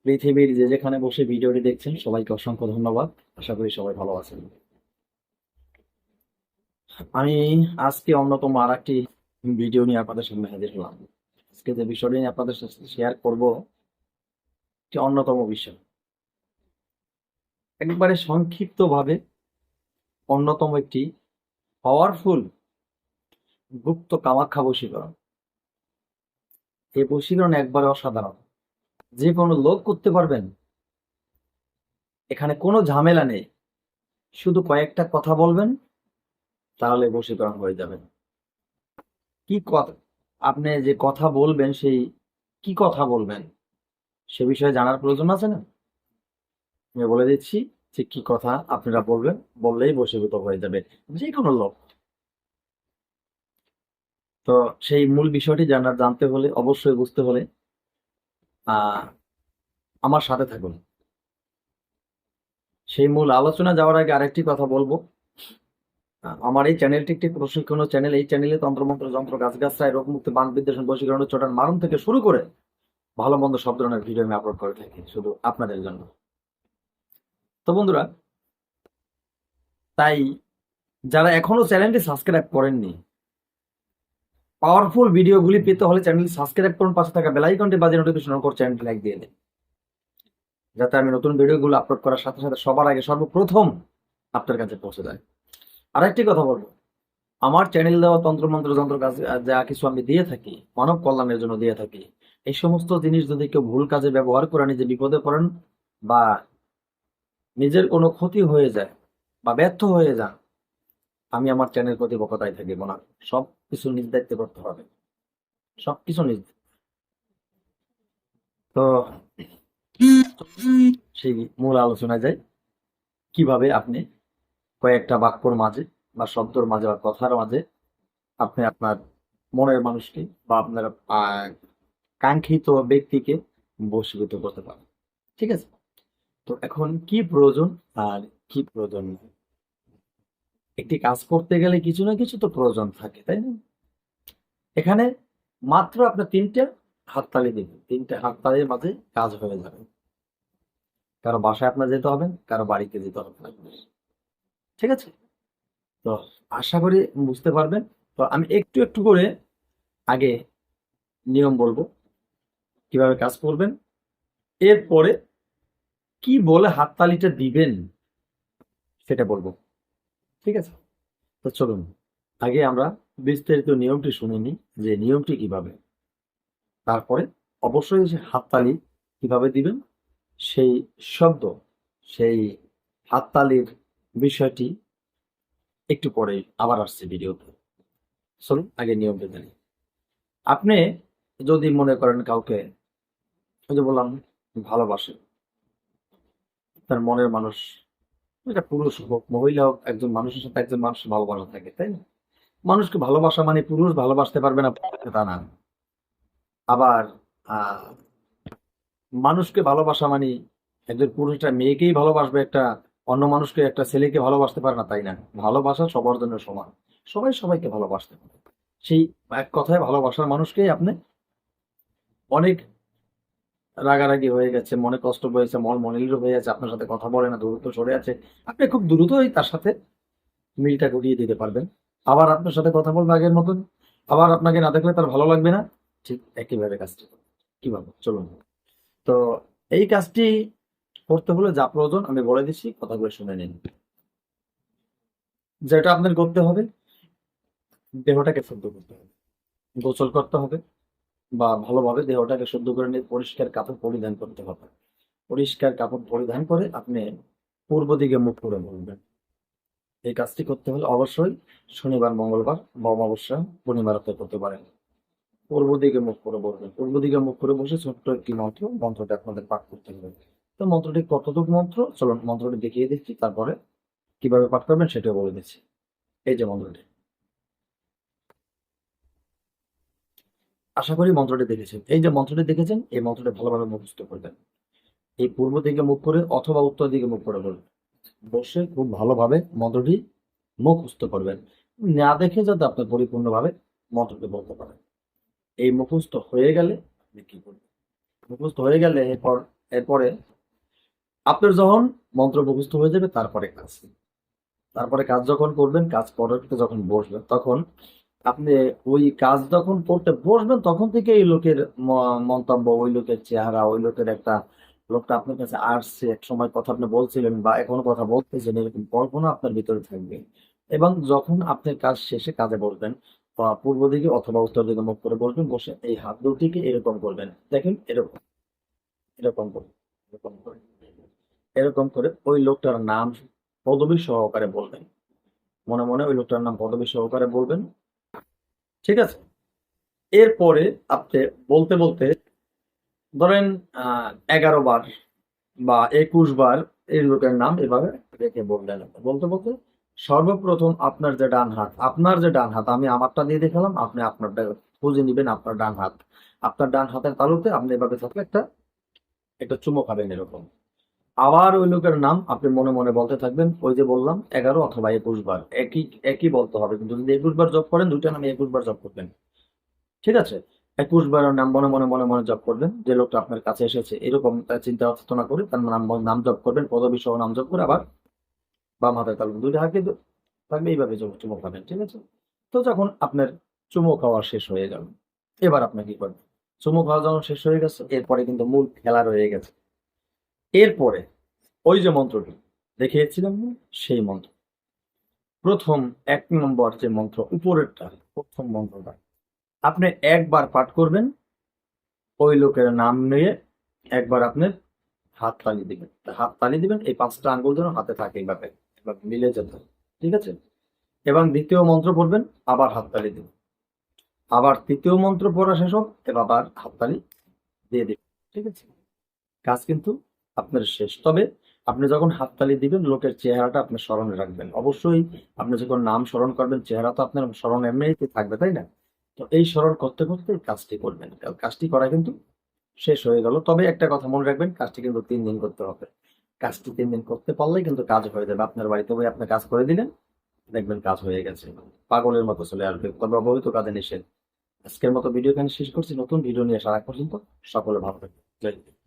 পৃথিবীর যে যেখানে বসে ভিডিওটি দেখছেন সবাইকে অসংখ্য ধন্যবাদ। আশা করি সবাই ভালো আছেন। আমি আজকে অন্যতম আর একটি ভিডিও নিয়ে আপনাদের সামনে হাজির হলাম। আজকে যে বিষয়টি নিয়ে আপনাদের সাথে শেয়ার করব, একটি অন্যতম বিষয়, একবারে সংক্ষিপ্তভাবে অন্যতম একটি পাওয়ারফুল গুপ্ত কামাখ্যা বশীকরণ। এই বশীকরণ একবারে অসাধারণ, যে কোনো লোক করতে পারবেন। এখানে কোনো ঝামেলা নেই, শুধু কয়েকটা কথা বলবেন, তাহলে বশীকরণ হয়ে যাবে। কি কথা, আপনি যে কথা বলবেন, সেই কি কথা বলবেন সে বিষয়ে জানার প্রয়োজন আছে না? আমি বলে দিচ্ছি যে কি কথা আপনারা বলবেন, বললেই বশীভূত হয়ে যাবে যে কোনো লোক। তো সেই মূল বিষয়টি জানতে হলে, অবশ্যই বুঝতে হলে আহ আমার সাথে থাকুন। সেই মূল আলোচনা যাওয়ার আগে আরেকটি কথা বলবো। আমার এই চ্যানেলটি একটি প্রশিক্ষণ চ্যানেল। এই চ্যানেলে তন্ত্রমন্ত্র, যন্ত্র, গাছগাছড়ায়, রোগমুক্তি, বান বিদ্বেষণ, বশীকরণ, চটান মারণ থেকে শুরু করে ভালো মন্দ সব ধরনের ভিডিও আমি আপলোড করে থাকি শুধু আপনাদের জন্য। তো বন্ধুরা, তাই যারা এখনো চ্যানেলটি সাবস্ক্রাইব করেননি, পাওয়ারফুল ভিডিওগুলি পেতে হলে চ্যানেলটি সাবস্ক্রাইব করুন, পাশে থাকা বেল আইকনটি বাজিয়ে নোটিফিকেশন অন করে চ্যানেলটি লাইক দিয়ে দিন, যাতে আমি নতুন ভিডিওগুলো আপলোড করার সাথে সাথে সবার আগে সর্বপ্রথম আপনার কাছে পৌঁছে যায়। আরেকটি কথা বলবো, আমার চ্যানেল দেওয়া তন্ত্রমন্ত্র, যন্ত্র, কাজ যা কিছু আমি দিয়ে থাকি মানব কল্যাণের জন্য দিয়ে থাকি। এই সমস্ত জিনিস যদি কেউ ভুল কাজে ব্যবহার করে নিজে বিপদে পড়েন বা নিজের কোনো ক্ষতি হয়ে যায় বা ব্যর্থ হয়ে যান, আমি আমার চ্যানেল কর্তৃপক্ষতায় থাকিব না। সব কিছু নিজ দায়িত্বে করতে হবে, সবকিছু নিজ। তো সেই মূল আলোচনায় যাই, কিভাবে আপনি কয়েকটা বাক্যর মাঝে বা শব্দর মাঝে বা কথার মাঝে আপনি আপনার মনের মানুষকে বা আপনার কাঙ্ক্ষিত ব্যক্তিকে বশীভূত করতে পারেন। ঠিক আছে? তো এখন কি প্রয়োজন আর কি প্রয়োজন নেই, একটি কাজ করতে গেলে কিছু না কিছু তো প্রয়োজন থাকে, তাই না? এখানে মাত্র আপনার তিনটে হাততালি দিবেন, তিনটে হাততালির মাঝে কাজ হয়ে যাবে। কারো বাসায় আপনার যেতে হবে, কারো বাড়িতে যেতে হবে না। ঠিক আছে? তো আশা করি বুঝতে পারবেন। তো আমি একটু একটু করে আগে নিয়ম বলবো, কিভাবে কাজ করবেন, এরপরে কি বলে হাততালিটা দিবেন সেটা বলবো। ঠিক আছে? তো চলুন আগে আমরা বিস্তারিত নিয়মটি শুনে নিই, যে নিয়মটি কিভাবে। তারপরে অবশ্যই যে হাততালি কিভাবে দিবেন সেই শব্দ, সেই হাততালির বিষয়টি একটু পরে আবার আসছে ভিডিওতে। চলুন আগে নিয়মটা জানি। আপনি যদি মনে করেন কাউকে, ওই যে বললাম, ভালোবাসে, তার মনের মানুষ, এটা পুরুষ হোক মহিলা হোক, একজন মানুষের সাথে একজন মানুষের ভালোবাসা থাকে, তাই না? মানুষকে ভালোবাসা মানে পুরুষ ভালোবাসতে পারবে না তা না। আবার আহ মানুষকে ভালোবাসা মানে একজন পুরুষ একটা মেয়েকেই ভালোবাসবে, একটা অন্য মানুষকে, একটা ছেলেকে ভালোবাসতে পারে না, তাই না? ভালোবাসা সবার জন্য সমান, সবাই সবাইকে ভালোবাসতে পারে। সেই এক কথায় ভালোবাসার মানুষকেই আপনি অনেক রাগারাগি হয়ে গেছে, মনে কষ্ট হয়েছে, মন মলিন হয়ে আছে, আপনার সাথে কথা বলে না, দূরত্ব সরে আছে, আপনি খুব দ্রুতই তার সাথে মিলটা ঘটিয়ে দিতে পারবেন। আবার আপনার সাথে কথা বলবে আগের মতন, আবার আপনাকে না দেখলে তার ভালো লাগবে না। ঠিক একইভাবে কাজটি করবে। কিভাবে চলুন। তো এই কাজটি করতে হলে যা প্রয়োজন আমি বলে দিচ্ছি, কথাগুলো শুনে নিন। যেটা আপনার করতে হবে, দেহটাকে শুদ্ধ করতে হবে, গোসল করতে হবে, বা ভালোভাবে দেহটাকে শুদ্ধ করে নিয়ে পরিষ্কার কাপড় পরিধান করতে হবে। পরিষ্কার কাপড় পরিধান করে আপনি পূর্ব দিকে মুখ করে বলবেন। এই কাজটি করতে হলে অবশ্যই শনিবার, মঙ্গলবার বা অমাবস্যা, পূর্ণিমা রাতে করতে পারেন। পূর্ব দিকে মুখ করে বলবেন, পূর্ব দিকে মুখ করে বসে ছোট্ট একটি মন্ত্র, মন্ত্রটা আপনাদের পাঠ করতে হবে। তো মন্ত্রটি কতটুকু মন্ত্র, চলুন মন্ত্রটি দেখিয়ে দিচ্ছি, তারপরে কিভাবে পাঠ করবেন সেটাও বলে দিচ্ছি। এই যে মন্ত্রটি, আশা করি মন্ত্রটি দেখেছেন। এই যে মন্ত্রটি দেখেছেন, এই মন্ত্রটি ভালোভাবে মুখস্থ করবেন। এই পূর্ব দিকে মুখ করে অথবা উত্তর দিকে মুখ করে বলবেন, বসে খুব ভালোভাবে মন্ত্রটি মুখস্থ করবেন। না দেখে যাতে আপনি পরিপূর্ণভাবে মন্ত্রটি বলতে পারেন। এই মুখস্থ হয়ে গেলে আপনি কি করবেন? মুখস্থ হয়ে গেলে এরপর এরপরে আপনার যখন মন্ত্র মুখস্থ হয়ে যাবে তারপরে কাজ যখন করবেন, কাজ করতে যখন বসবেন, তখন আপনি ওই কাজ যখন করতে বসবেন তখন থেকে এই লোকের মন্তব্য, ওই লোকের চেহারা, ওই লোকের একটা, লোকটা আপনার কাছে আসছে, এক সময় কথা আপনি বলছিলেন বা এখনো কথা বলতেছেন, এরকম কল্পনা আপনার ভিতরে থাকবে। এবং যখন আপনি কাজ শেষে কাজে বসবেন, বা পূর্ব দিকে অথবা উত্তর দিকে মুখ করে বসবেন, বসে এই হাত দুটিকে এরকম করবেন, দেখেন এরকম, এরকম করবেন, এরকম করে, এরকম করে ওই লোকটার নাম পদবী সহকারে বলবেন, মনে মনে ওই লোকটার নাম পদবী সহকারে বলবেন। ঠিক আছে? এরপরে আপনি বলতে বলতে ধরেন 11 বার বা 21 বার এই লোকের নাম এভাবে রেখে বললেন। বলতে বলতে সর্বপ্রথম আপনার যে ডান হাত, আমি আমারটা দিয়ে দেখালাম, আপনি আপনারটা খুঁজে নিবেন, আপনার ডান হাত, আপনার ডান হাতের তালুতে আপনি এভাবে থাকলে একটা একটা চুমো খাবেন এরকম। আবার ওই লোকের নাম আপনি মনে মনে বলতে থাকবেন, ওই যে বললাম 11 অথবা 21 বার, একই একই বলতে হবে, কিন্তু যদি 21 বার জপ করেন, দুইটা নামে 21 বার জপ করবেন। ঠিক আছে? 21 বারের নাম মনে মনে মনে মনে জপ করবেন, যে লোকটা আপনার কাছে এসেছে এরকম তার চিন্তা ভাবনা করে তার নাম নাম জপ করবেন, পদবী সহ নাম জপ করে আবার বাম হাতের তালু দুইটা হাতে থাকবে, এইভাবে চুমো খাবেন। ঠিক আছে? তো যখন আপনার চুমো খাওয়া শেষ হয়ে যাবে, এবার আপনি কি করবেন? চুমো খাওয়া যখন শেষ হয়ে গেছে, এরপরে কিন্তু মূল খেলা রয়ে গেছে। এরপরে ওই যে মন্ত্রটি দেখিয়েছিলাম না, সেই মন্ত্র, প্রথম 1 নম্বর যে মন্ত্র উপরেরটা, প্রথম মন্ত্রটা আপনি একবার পাঠ করবেন, ওই লোকের নাম নিয়ে একবার আপনি হাত তালি দিবেন, এই 5টা আঙ্গুল যেন হাতে থাকে, এইভাবে এভাবে মিলে যেতে হবে। ঠিক আছে? এবং দ্বিতীয় মন্ত্র পড়বেন, আবার হাততালি দিবেন, আবার তৃতীয় মন্ত্র পড়া শেষ হোক, এবার আবার হাততালি দিয়ে দিবেন। ঠিক আছে? কাজ কিন্তু আপনার শেষ। তবে আপনি যখন হাততালি দিবেন, লোকের চেহারাটা আপনি স্মরণে রাখবেন অবশ্যই। আপনি যখন নাম স্মরণ করবেন, চেহারা তো আপনার স্মরণ এমনিতে থাকবে, তাই না? তো এই স্মরণ করতে করতে এই কাজটি করবেন, কাজটি করা কিন্তু শেষ হয়ে গেল। তবে একটা কথা মনে রাখবেন, কাজটি কিন্তু 3 দিন করতে হবে। কাজটি 3 দিন করতে পারলেই কিন্তু কাজ হয়ে যাবে। আপনার বাড়িতে বই আপনি কাজ করে দিলেন, দেখবেন কাজ হয়ে গেছে, পাগলের মতো চলে আসবে। তবে অবহিত কাজে নিষেধ। আজকের মতো ভিডিও এখানে শেষ করছি, নতুন ভিডিও নিয়ে আসা আগ পর্যন্ত সকলে ভালো থাকবেন। জয় হিন্দ।